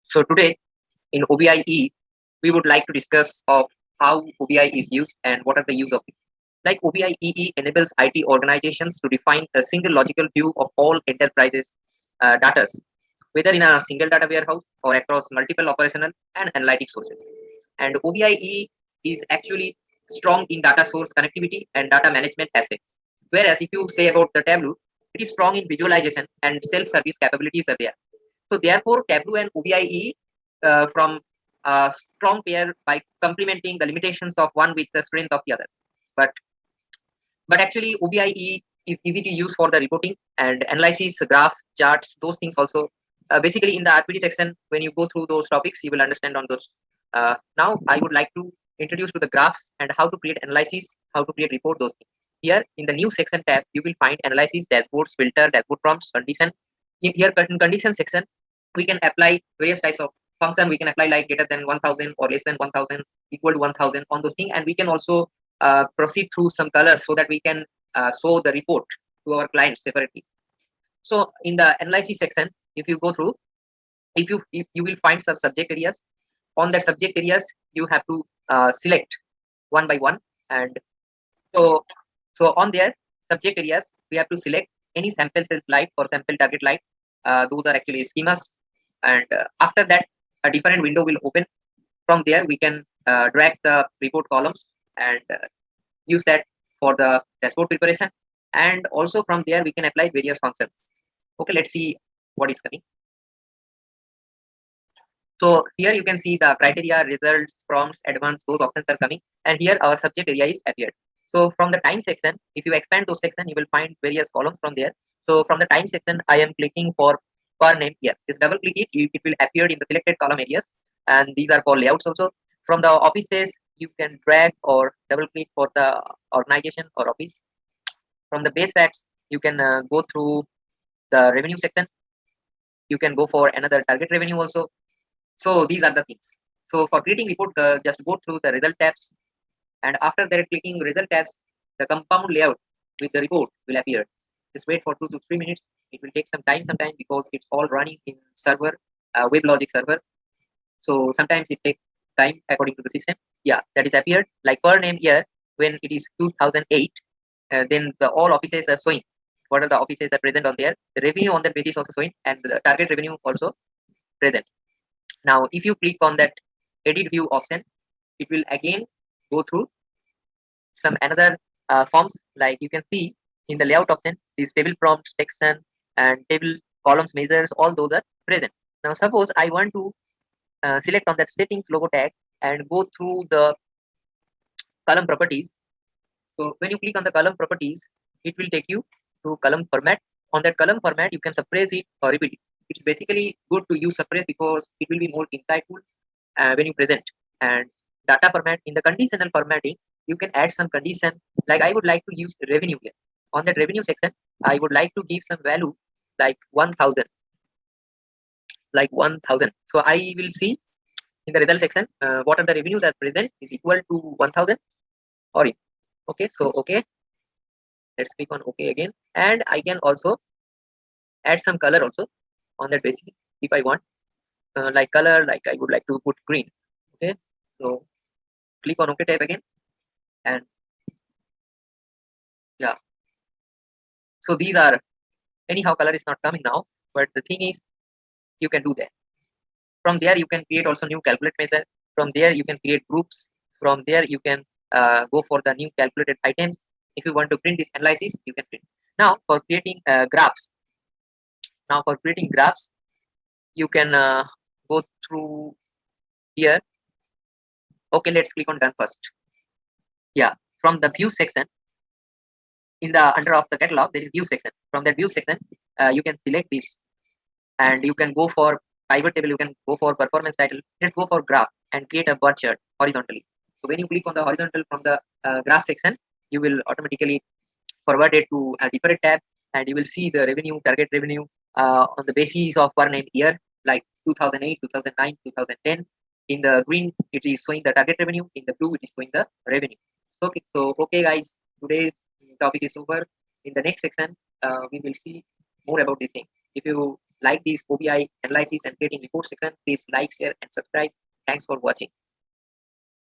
So today in OBIE, we would like to discuss of how OBI is used and what are the use of it. Like OBIEE enables IT organizations to define a single logical view of all enterprises data, whether in a single data warehouse or across multiple operational and analytic sources. And OBIEE is actually strong in data source connectivity and data management aspects. Whereas if you say about the Tableau, it is strong in visualization and self-service capabilities are there. So therefore, Tableau and OBIE from a strong pair by complementing the limitations of one with the strength of the other. But actually OBIE is easy to use for the reporting and analysis, graphs, charts, those things also. Basically in the RPD section, when you go through those topics, you will understand on those. Now I would like to introduce to the graphs and how to create analysis, how to create report, those things. Here in the new section tab, you will find analysis, dashboards, filter, dashboard prompts, condition. In here in condition section, we can apply various types of function. We can apply like greater than 1000 or less than 1000, equal to 1000 on those things, and we can also proceed through some colors so that we can show the report to our clients separately. So in the analysis section, if you go through, if you will find some subject areas. On that subject areas, you have to select one by one, and so on their subject areas, we have to select any sample cells light or sample target light. Those are actually schemas, and after that, a different window will open. From there, we can drag the report columns and use that for the dashboard preparation, and also from there we can apply various functions. Okay, let's see what is coming. So here you can see the criteria, results, prompts, advanced, those options are coming, and here our subject area is appeared. So from the time section, if you expand those section, you will find various columns from there. So from the time section, I am clicking for per name here. Just double click it, it will appear in the selected column areas, and these are called layouts also. From the offices, you can drag or double click for the organization or office. From the base facts, you can go through the revenue section. You can go for another target revenue also. So these are the things. So for creating report, just go through the result tabs, and after that clicking result tabs, the compound layout with the report will appear. Just wait for 2 to 3 minutes. It will take some time because it's all running in server, WebLogic server. So sometimes it takes time according to the system. Yeah, that is appeared. Like per name here, when it is 2008, then the all offices are showing. What are the offices are present on there? The revenue on that basis also showing, and the target revenue also present. Now, if you click on that edit view option, it will again go through some another forms. Like you can see in the layout option, this table prompt section and table columns measures, all those are present. Now, suppose I want to select on that settings logo tag and go through the column properties. So when you click on the column properties, it will take you to column format. On that column format, you can suppress it or repeat it. It's basically good to use suppress because it will be more insightful when you present. And data format, in the conditional formatting, you can add some condition. Like I would like to use revenue here. On that revenue section, I would like to give some value like 1000, like 1000. So I will see in the result section what are the revenues are present is equal to 1000 or okay. So okay, let's click on okay again, and I can also add some color also on that basis if I want. Like color, like I would like to put green. Okay, so click on OK tab again, and yeah. So these are, anyhow color is not coming now, but the thing is you can do that. From there you can create also new calculate measure. From there you can create groups. From there you can go for the new calculated items. If you want to print this analysis, you can print. Now for creating graphs, you can go through here. Okay, let's click on done first. Yeah, from the view section, in the under of the catalog, there is view section. From that view section, you can select this, and you can go for pivot table. You can go for performance title. Let's go for graph and create a bar chart horizontally. So when you click on the horizontal from the graph section, you will automatically forward it to a different tab, and you will see the revenue, target revenue on the basis of per name year, like 2008, 2009, 2010. In the green, it is showing the target revenue. In the blue, it is showing the revenue. So okay, guys, today's topic is over. In the next section, we will see more about this thing. If you like this OBI analysis and creating report section, please like, share, and subscribe. Thanks for watching.